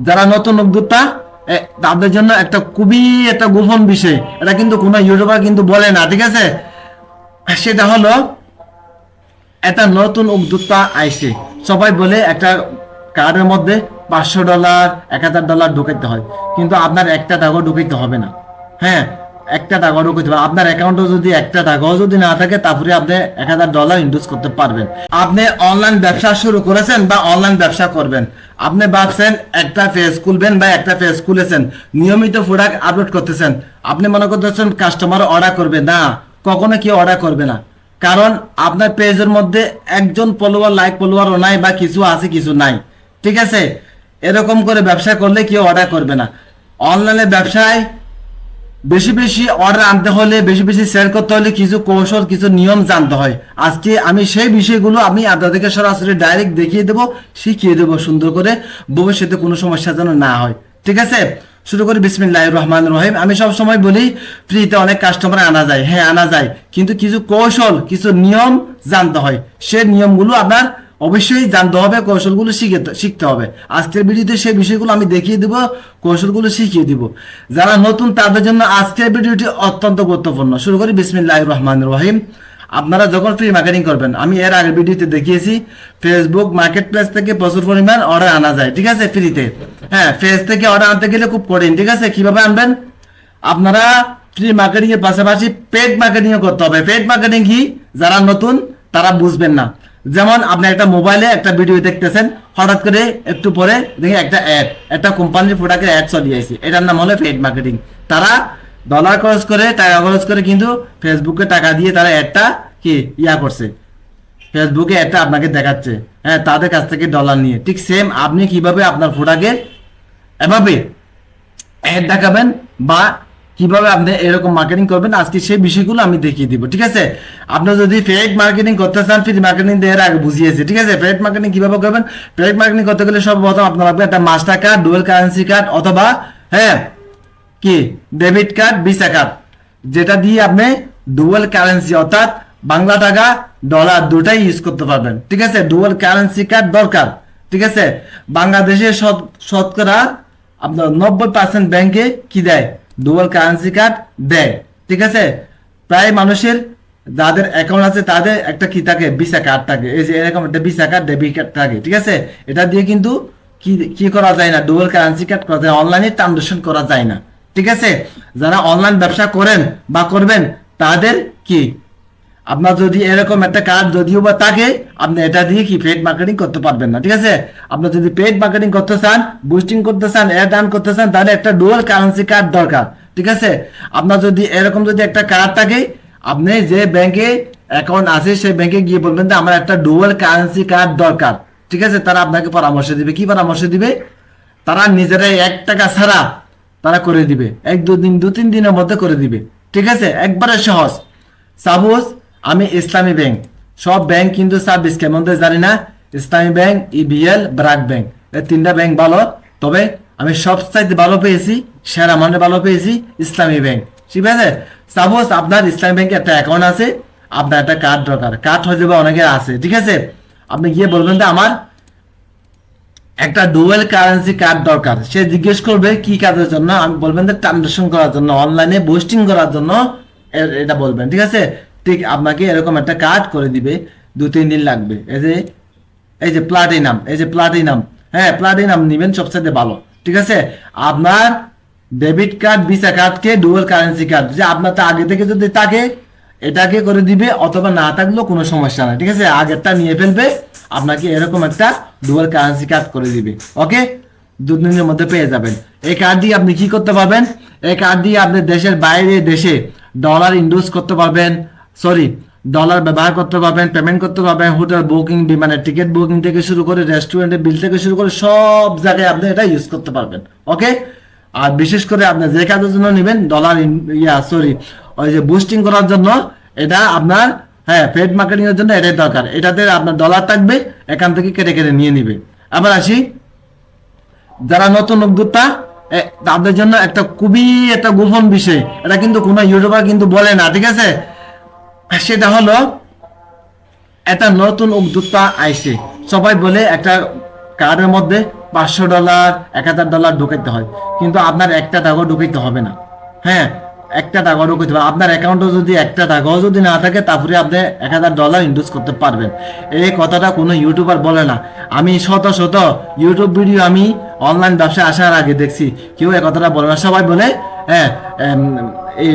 যারা নতুন উদ্যোক্তা তাদের জন্য একটা খুবই একটা গোপন বিষয়, এটা কিন্তু কোনো ইউটিউবার কিন্তু বলে না, ঠিক আছে? সেটা হলো একটা নতুন উদ্যোক্তা আইছে, সবাই বলে একটা কার্ডের মধ্যে $500 $1000 ঢুকাইতে হয়, কিন্তু আপনার একটা টাকাও ঢুকাইতে হবে না। হ্যাঁ, একটা টাকাও ঢুকাইতে হবে। আপনার অ্যাকাউন্টে যদি একটা টাকাও যদি না থাকে, তারপরে আপনি $1000 ইনভেস্ট করতে পারবেন। আপনি অনলাইন ব্যবসা শুরু করেছেন বা অনলাইন ব্যবসা করবেন, আপনি ভাবছেন একটা পেজ খুলবেন বা একটা পেজ খুলেছেন, নিয়মিত প্রোডাক্ট আপলোড করতেছেন, আপনি মনে করতেছেন কাস্টমার অর্ডার করবে না, কখনো কেউ অর্ডার করবে না। কারণ আপনার পেজের মধ্যে একজন ফলোয়ার, লাইক ফলোয়ারও নাই, বা কিছু আছে কিছু নাই, ঠিক আছে? এরকম করে ব্যবসা করলে কেউ অর্ডার করবে না। অনলাইনে ব্যবসায় বেশি বেশি অর্ডার আনতে হলে, বেশি বেশি সেল করতে হলে কিছু কৌশল, কিছু নিয়ম জানতে হয়। আজকে আমি সেই বিষয়গুলো আমি আপনাদেরকে সরাসরি ডাইরেক্ট দেখিয়ে দেবো, শিখিয়ে দেবো সুন্দর করে, ভবিষ্যতে কোনো সমস্যা যেন না হয়, ঠিক আছে? শুরু করি বিসমিল্লাহির রহমানির রহিম। আমি সব সময় বলি ফ্রিতে অনেক কাস্টমার আনা যায়, হ্যাঁ আনা যায়, কিন্তু কিছু কৌশল, কিছু নিয়ম জানতে হয়। সেই নিয়মগুলো আপনার অবশ্যই জানতে হবে, কৌশলগুলো শিখতে হবে। আজকের ভিডিওতে সেই বিষয়গুলো আমি দেখিয়ে দিব, কৌশলগুলো শিখিয়ে দিব। যারা নতুন তাদের জন্য আজকের ভিডিওটি অত্যন্ত গুরুত্বপূর্ণ। শুরু করি বিসমিল্লাহির রহমানির রহিম। আপনারা যখন ফ্রি মার্কেটিং করবেন, আমি এর আগের ভিডিওতে দেখিয়েছি ফেসবুক মার্কেট প্লেস থেকে প্রচুর পরিমাণ অর্ডার আনা যায়, ঠিক আছে, ফ্রিতে। হ্যাঁ, ফেস থেকে অর্ডার আনতে গেলে খুব কঠিন, ঠিক আছে? কিভাবে আনবেন? আপনারা ফ্রি মার্কেটিং এর পাশাপাশি পেড মার্কেটিং করতে হবে। পেড মার্কেটিং কি, যারা নতুন তারা বুঝবেন না। যেমন আপনি একটা মোবাইলে একটা ভিডিও দেখতেছেন, হঠাৎ করে একটু পরে দেখে একটা অ্যাড, একটা কোম্পানির প্রোডাক্টের অ্যাড চলে আসছে, এটার নাম হলো পেড মার্কেটিং। তারা ডলার খরচ করে, টাকা খরচ করে, কিন্তু ফেসবুকে টাকা দিয়ে তারা অ্যাডটা কি করছে, ফেসবুকে অ্যাডটা আপনাকে দেখাচ্ছে, হ্যাঁ, তাদের কাছ থেকে ডলার নিয়ে। ঠিক সেম আপনি কিভাবে আপনার প্রোডাক্টে এভাবে অ্যাড দেখাবেন বা কিভাবে আপনি এরকম মার্কেটিং করবেন, আজকে সেই বিষয়গুলো আমি দেখিয়ে দিব, ঠিক আছে? আপনি যদি পেইড মার্কেটিং করতে চান, ফ্রি মার্কেটিং এর আগে বুঝিয়েছি, ঠিক আছে? পেইড মার্কেটিং কিভাবে করবেন? পেইড মার্কেটিং করতে গেলে সর্বপ্রথম আপনার লাগবে একটা master card, dual currency card, অথবা হ্যাঁ কি ডেবিট কার্ড, ভিসা কার্ড, যেটা দিয়ে আপনি ডুয়াল কারেন্সি অর্থাৎ বাংলা টাকা ডলার দুটাই ইউজ করতে পারবেন, ঠিক আছে? ডুয়াল কারেন্সি কার্ড দরকার, ঠিক আছে? বাংলাদেশের শতকরা আপনার 90% ব্যাংকে কি দেয়, ডুয়াল কারেন্সি কার্ড দেয়, ঠিক আছে? প্রায় মানুষের যাদের অ্যাকাউন্ট আছে তাদের একটা কি থাকে, ভিসা কার্ড থাকে, এই যে এরকম একটা ভিসা কার্ড, ডেবিট কার্ড থাকে, ঠিক আছে? এটা দিয়ে কিন্তু কি কি করা যায় না, ডুয়াল কারেন্সি কার্ড করা যায়, অনলাইনে ট্রানজাকশন করা যায় না, ঠিক আছে? যারা অনলাইন ব্যবসা করেন বা করবেন তাদের কি, আপনার যদি এরকম একটা কার্ড যদিও বা থাকে, আপনি এটা দিয়ে কি পেড মার্কেটিং করতে পারবেন না, ঠিক আছে? আপনি যদি পেড মার্কেটিং করতে চান, বুস্টিং করতে চান, অ্যাড আর্ন করতে চান, তাহলে একটা ডুয়াল কারেন্সি কার্ড দরকার, ঠিক আছে? আপনার যদি এরকম যদি একটা কার্ড থাকে, আপনি যে ব্যাংকে অ্যাকাউন্ট আছে সেই ব্যাংকে গিয়ে বলবেন যে আমার একটা ডুয়াল কারেন্সি কার্ড দরকার, ঠিক আছে? তারা আপনাকে পরামর্শ দিবে। কি পরামর্শ দিবে? তারা নিজেরাই $1 ছাড়া তারা করে দিবে, 1-2 দিন 2-3 দিনের মধ্যে করে দিবে, ঠিক আছে? একবারে সহজ। সাপোজ আমি ইসলামী ব্যাংক, সব ব্যাংক কিন্তু সার্ভিস কেমন দেয় জানি না, ইসলামী ব্যাংক, ইবিএল, ব্র্যাক ব্যাংক, এই 3টা ব্যাংক ভালো, তবে আমি সবচাইতে ভালো পেয়েছি, সেরা মানে ভালো পেয়েছি ইসলামী ব্যাংক, ঠিক আছে? সাপোজ আপনার ইসলামী ব্যাংকে একটা অ্যাকাউন্ট আছে, আপনার একটা কার্ড দরকার, কার্ড হয়ে যাবে অনেকের আছে, ঠিক আছে? আপনি গিয়ে বলবেন যে আমার একটা ডুয়াল কারেন্সি কার্ড দরকার। সে জিজ্ঞেস করবে কি কাজের জন্য, আমি বলবেন যে ট্রানজাকশন করার জন্য, অনলাইনে বুস্টিং করার জন্য এটা বলবেন, ঠিক আছে? ঠিক আপনাকে এরকম একটা কার্ড করে দিবে, 2-3 দিন লাগবে। এই যে প্লাটিনাম, এই যে প্লাটিনাম, হ্যাঁ প্লাটিনাম নিবেন, সবচেয়ে ভালো, ঠিক আছে? আপনার ডেবিট কার্ড, ভিসা কার্ডকে ডুয়াল কারেন্সি কার্ড, যে আপনার তো আগে থেকে যদি থাকে এটাকে করে দিবে, অথবা না থাকলেও কোনো সমস্যা নাই, ঠিক আছে? আগেরটা নিয়ে ফেলবে, আপনাকে এরকম একটা ডুয়াল কারেন্সি কার্ড করে দিবে, ওকে? 2 দিনের মধ্যে পেয়ে যাবেন। এই কার্ড দিয়ে আপনি কি করতে পারবেন? এই কার্ড দিয়ে আপনি দেশের বাইরে দেশে ডলার ইনভেস্ট করতে পারবেন, সরি ডলার ব্যবহার করতে পারবেন, পেমেন্ট করতে পারবেন, হোটেল বুকিং, বিমানের টিকিট বুকিং থেকে শুরু করে রেস্টুরেন্টের বিল থেকে শুরু করে সব জায়গায় আপনি এটা ইউজ করতে পারবেন, ওকে? আর বিশেষ করে আপনি যে কাজের জন্য নেবেন ডলার, ওই যে বুস্টিং করার জন্য, এটা আপনার হ্যাঁ পেড মার্কেটিং এর জন্য এটাই দরকার। এটাতে আপনার ডলার থাকবে, এখান থেকে কেটে কেটে নিয়ে নিবে। আবার আসি, যারা নতুন উদ্যোক্তা তাদের জন্য একটা খুবই একটা গোপন বিষয়, এটা কিন্তু কোনো ইউটিউবার কিন্তু বলে না, ঠিক আছে? সেটা হলো একটা নতুন উদ্যোক্তা আইছে, সবাই বলে একটা কার্ডের মধ্যে $500 $1000 ঢুকাইতে হয়, কিন্তু আপনার একটা টাকাও ঢুকাইতে হবে না। হ্যাঁ, একটা টাকাও ঢুকাইতে হবে। আপনার অ্যাকাউন্টে যদি একটা টাকাও যদি না থাকে, তারপরে আপনি $1000 ইনভেস্ট করতে পারবেন। এই কথাটা কোনো ইউটিউবার বলে না। আমি শত শত ইউটিউব ভিডিও আমি অনলাইন ব্যবসা আসার আগে দেখছি, কেউ এই কথাটা বলে না। সবাই বলে হ্যাঁ এই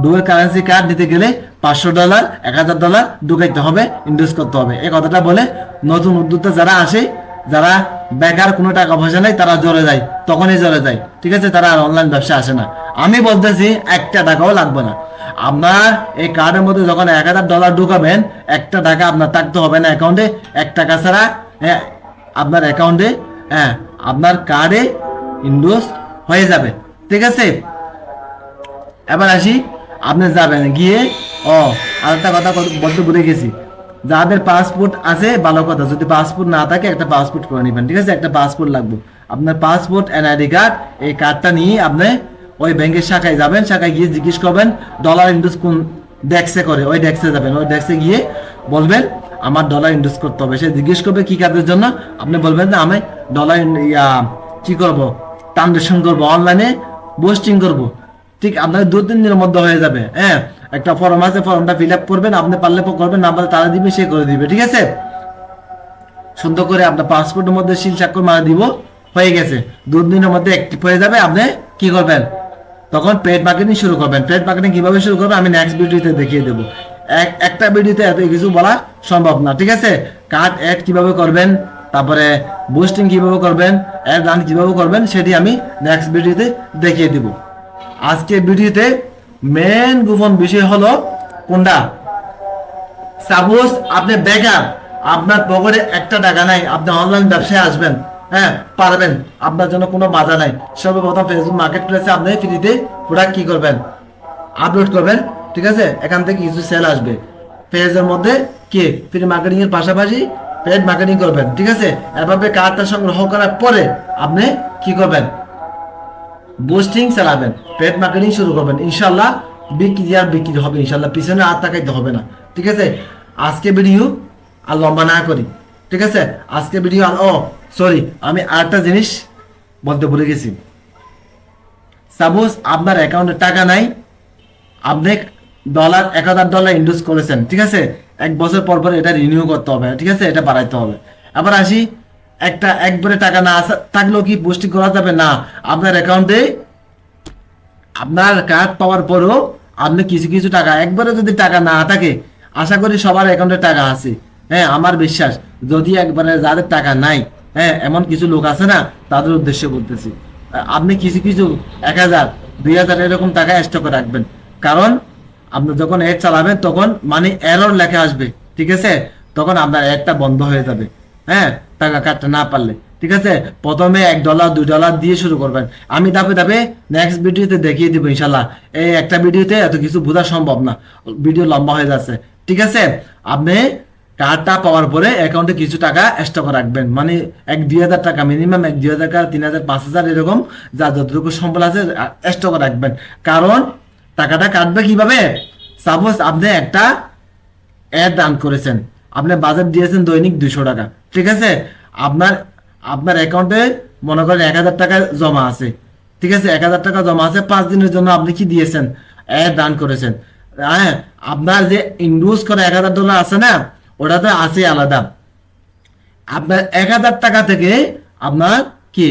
ডুয়াল কারেন্সি কার্ড নিতে গেলে $500 $1000 ঢুকাইতে হবে, ইনভেস্ট করতে হবে, এই কথাটা বলে নতুন উদ্যোক্তা যারা আসে, যারা বেকার, কোনো টাকা পয়সা নাই, তারা জ্বলে যায়, তখনই জ্বলে যায়। ঠিক আছে, তারা আর অনলাইন ব্যবসা আসে না। আমি বলতেছি একটা টাকাও লাগবে না। আপনার এই কার্ডের মধ্যে যখন $1000 ঢুকাবেন, একটা টাকা আপনার থাকতে হবে না অ্যাকাউন্টে। 1 টাকা ছাড়া আপনার অ্যাকাউন্টে আপনার কার্ডে ইনভেস্ট হয়ে যাবে। ঠিক আছে, এবার আসি, আপনি যাবেন গিয়ে আরেকটা কথা বলতে ভুলে গেছি, যাদের পাসপোর্ট আছে ভালো কথা, যদি পাসপোর্ট না থাকে একটা পাসপোর্ট করে নেবেন। ঠিক আছে, একটা পাসপোর্ট লাগবে আপনার, পাসপোর্ট এনআইডি কার্ড। এই কার্ডটা নিয়ে আপনি ওই ব্যাংকের শাখায় যাবেন, শাখায় গিয়ে জিজ্ঞেস করবেন ডলার ইনভেস্ট কোন ডেস্কে করে, ওই ডেস্কে যাবেন, ওই ডেস্কে গিয়ে বলবেন আমার ডলার ইনভেস্ট করতে হবে। সে জিজ্ঞেস করবে কি কাজের জন্য, আপনি বলবেন না আমি ডলার কি করব, ট্রানজেকশন করবো, অনলাইনে পোস্টিং করব। ঠিক আপনার 2-3 দিনের মধ্যে হয়ে যাবে। একটা ফর্ম আছে, ফর্মটা ফিল আপ করবেন, আপনি পারলে করবেন, না পারলে তারা দিবে, সে করে দিবে। ঠিক আছে, সুন্দর করে আপনার পাসপোর্টের মধ্যে সিল স্বাক্ষর মারা দিব, হয়ে গেছে। 2 দিনের মধ্যে অ্যাক্টিভ হয়ে যাবে। আপনি কি করবেন, তখন পেড মার্কেটিং শুরু করবেন। পেড মার্কেটিং কিভাবে শুরু করবেন আমি নেক্সট ভিডিওতে দেখিয়ে দেবো। একটা ভিডিওতে এত কিছু বলা সম্ভব না। ঠিক আছে, কার্ড অ্যাড কিভাবে করবেন, তারপরে বুস্টিং কিভাবে করবেন, অ্যাড রান কিভাবে করবেন, সেটি আমি নেক্সট ভিডিওতে দেখিয়ে দেব। আজকে ভিডিওতে মেন গোপন বিষয় হলো কোনটা, সাপোজ আপনি বেকার, আপনার পকেটে একটা টাকা নাই, আপনি অনলাইন ব্যবসায় আসবেন, পারবেন, আপনার জন্য কোনো বাধা নাই। সর্বপ্রথম ফেসবুক মার্কেট প্লেসে আপনি ফ্রিতে প্রোডাক্ট কি করবেন, আপলোড করবেন। ঠিক আছে, এখান থেকে কিছু সেল আসবে, পেজের মধ্যে কি ফ্রি মার্কেটিং এর পাশাপাশি পেড মার্কেটিং করবেন। ঠিক আছে, এভাবে কার্ডটা সংগ্রহ করার পরে আপনি কি করবেন, বুস্টিং চালাবেন, পেড মার্কেটিং শুরু করবেন। ইনশাল্লাহ বিক্রি আর বিক্রি হবে, ইনশাল্লাহ পিছনে আর তাকাইতে হবে না। ঠিক আছে, আজকে ভিডিও আর লম্বা না করি। ঠিক আছে, আজকে ভিডিও সরি, আমি আরেকটা জিনিস বলতে ভুলে গেছি। সাপোজ আপনার অ্যাকাউন্টে টাকা নাই, আপনি $1000 ইনভেস্ট করেছেন। ঠিক আছে, 1 বছর পর পর এটা রিনিউ করতে হবে। ঠিক আছে, এটা বাড়াইতে হবে। আবার আসি, একবারে টাকা না থাকলেও কি পুষ্টি করা যাবে না? আপনার অ্যাকাউন্টে আপনার কার্ড পাওয়ার পরও আপনি কিছু কিছু টাকা, একবারে যদি টাকা না থাকে, আশা করি সবার অ্যাকাউন্টে টাকা আছে। আমার বিশ্বাস, যদি একবারে যাদের টাকা নাই, এমন কিছু লোক আছে না, তাদের উদ্দেশ্যে বলতেছি, আপনি কিছু কিছু 1000 2000 এরকম টাকা স্টকে রাখবেন। কারণ আপনি যখন অ্যাড চালাবেন তখন মানে এরর লেখা আসবে। ঠিক আছে, তখন আপনার অ্যাডটা বন্ধ হয়ে যাবে, টাকা কাটতে না পারলে। ঠিক আছে, প্রথমে $1 $2 দিয়ে শুরু করবেন। আমি ধাপে ধাপে নেক্সট ভিডিওতে দেখিয়ে দিব ইনশাল্লাহ। এই একটা ভিডিওতে এত কিছু বোঝা সম্ভব না, ভিডিও লম্বা হয়ে যাচ্ছে। ঠিক আছে, আপনি কার্ডটা পাওয়ার পরে অ্যাকাউন্টে কিছু টাকা স্টক রাখবেন, মানে 1-2000 টাকা মিনিমাম, 1-2000 টাকা, 3000 5000 এরকম যা যতটুকু সম্বল আছে স্টক রাখবেন। কারণ টাকাটা কাটবে কিভাবে, সাপোজ আপনি একটা অ্যাড রান করেছেন, আপনি বাজেট দিয়েছেন দৈনিক 200 টাকা। ঠিক আছে, আপনার অ্যাকাউন্টে মনে করেন 1000 টাকা জমা আছে। ঠিক আছে, 1000 টাকা জমা আছে, 5 দিনের জন্য আপনি কি দিয়েছেন, অ্যাড রান করেছেন। আপনার যে ইনভেস্ট করা $1000 আছে না, ওটা তো আছে আলাদা। আপনার 1000 টাকা থেকে আপনার কি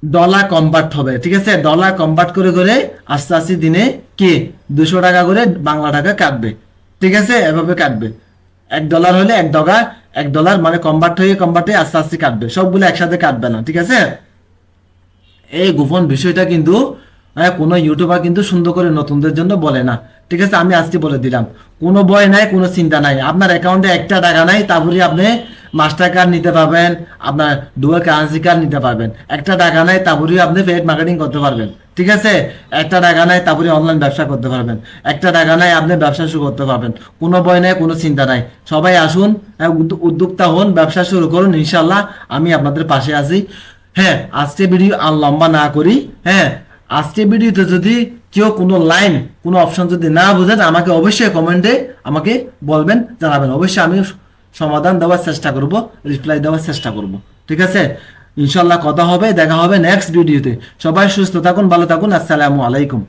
ডলার কনভার্ট হবে। ঠিক আছে, ডলার কনভার্ট করে করে আস্তে আস্তে দিনে কি 200 টাকা করে বাংলা টাকা কাটবে। ঠিক আছে, এভাবে কাটবে। $1 হলে $1 মানে কনভার্ট হয়ে আস্তে আস্তে কাটবে, সবগুলো একসাথে কাটবে না। ঠিক আছে, এই গোপন বিষয়টা কিন্তু কোনো ইউটিউবার কিন্তু সুন্দর করে নতুনদের জন্য বলে না। ঠিক আছে, আমি আজকে বলে দিলাম, কোনো ভয় নাই, কোনো চিন্তা নাই। আপনার অ্যাকাউন্টে একটা টাকা নাই, তারপরে আপনি মাস্টার কার্ড নিতে পারবেন, আপনার ডুয়াল কারেন্সি কার্ড নিতে পারবেন। একটা টাকা নাই, তারপরে আপনি পেড মার্কেটিং করতে পারবেন। ঠিক আছে, একটা টাকা নাই, তারপরে অনলাইন ব্যবসা করতে পারবেন। একটা টাকা নাই, আপনি ব্যবসা শুরু করতে পারবেন। কোনো ভয় নাই, কোনো চিন্তা নাই। সবাই আসুন, উদ্যোক্তা হন, ব্যবসা শুরু করুন, ইনশাল্লাহ আমি আপনাদের পাশে আছি। আজকে ভিডিও আর লম্বা না করি। আজকে ভিডিওতে যদি কেউ কোনো লাইন, কোনো অপশন যদি না বুঝেন, আমাকে অবশ্যই কমেন্টে আমাকে বলবেন, জানাবেন। অবশ্যই আমি সমাধান দেওয়ার চেষ্টা করব, রিপ্লাই দেওয়ার চেষ্টা করব। ঠিক আছে, ইনশাল্লাহ কথা হবে, দেখা হবে নেক্সট ভিডিওতে। সবাই সুস্থ থাকুন, ভালো থাকুন। আসসালামু আলাইকুম।